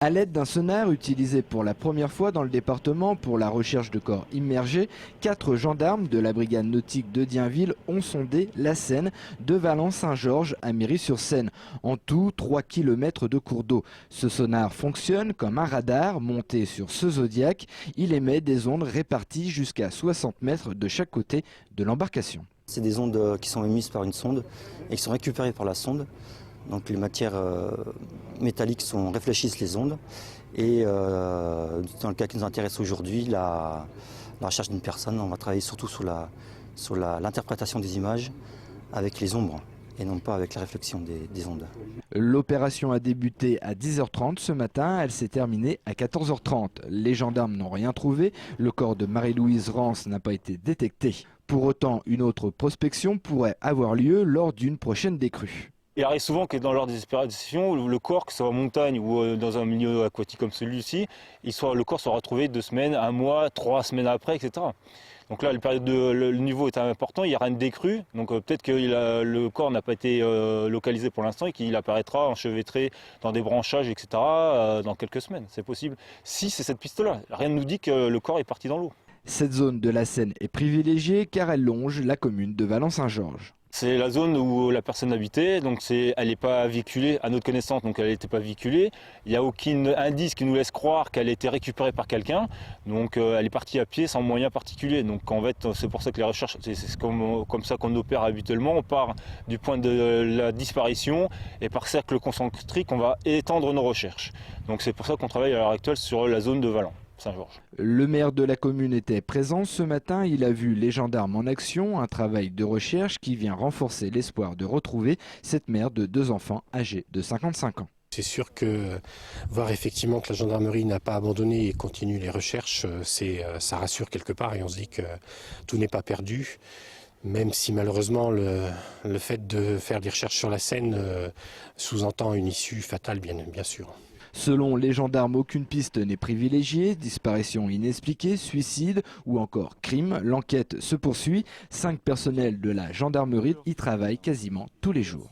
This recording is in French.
À l'aide d'un sonar utilisé pour la première fois dans le département pour la recherche de corps immergés, 4 gendarmes de la brigade nautique de Dienville ont sondé la Seine de Valence-Saint-Georges à Méry-sur-Seine. En tout, 3 km de cours d'eau. Ce sonar fonctionne comme un radar monté sur ce Zodiac. Il émet des ondes réparties jusqu'à 60 mètres de chaque côté de l'embarcation. C'est des ondes qui sont émises par une sonde et qui sont récupérées par la sonde. Donc les matières métalliques réfléchissent les ondes et dans le cas qui nous intéresse aujourd'hui, la recherche d'une personne, on va travailler surtout sur l'interprétation des images avec les ombres et non pas avec la réflexion des ondes. L'opération a débuté à 10h30 ce matin, elle s'est terminée à 14h30. Les gendarmes n'ont rien trouvé, le corps de Marie-Louise Rance n'a pas été détecté. Pour autant, une autre prospection pourrait avoir lieu lors d'une prochaine décrue. Il arrive souvent que dans lors des expéditions, le corps, que ce soit en montagne ou dans un milieu aquatique comme celui-ci, le corps soit retrouvé 2 semaines, 1 mois, 3 semaines après, etc. Donc là, le niveau est important, il y aura une décrue, donc peut-être que le corps n'a pas été localisé pour l'instant et qu'il apparaîtra enchevêtré dans des branchages, etc. Dans quelques semaines, c'est possible. Si c'est cette piste-là, rien ne nous dit que le corps est parti dans l'eau. Cette zone de la Seine est privilégiée car elle longe la commune de Valence-Saint-Georges. C'est la zone où la personne habitait, donc elle n'est pas véhiculée à notre connaissance, donc elle n'était pas véhiculée. Il n'y a aucun indice qui nous laisse croire qu'elle a été récupérée par quelqu'un, donc elle est partie à pied sans moyen particulier. Donc en fait, c'est pour ça que les recherches, c'est comme ça qu'on opère habituellement. On part du point de la disparition et par cercle concentrique, on va étendre nos recherches. Donc c'est pour ça qu'on travaille à l'heure actuelle sur la zone de Valence. Saint-Georges. Le maire de la commune était présent ce matin. Il a vu les gendarmes en action, un travail de recherche qui vient renforcer l'espoir de retrouver cette mère de 2 enfants âgés de 55 ans. C'est sûr que voir effectivement que la gendarmerie n'a pas abandonné et continue les recherches, ça rassure quelque part et on se dit que tout n'est pas perdu. Même si malheureusement le fait de faire des recherches sur la Seine sous-entend une issue fatale, bien sûr. Selon les gendarmes, aucune piste n'est privilégiée, disparition inexpliquée, suicide ou encore crime. L'enquête se poursuit. 5 personnels de la gendarmerie y travaillent quasiment tous les jours.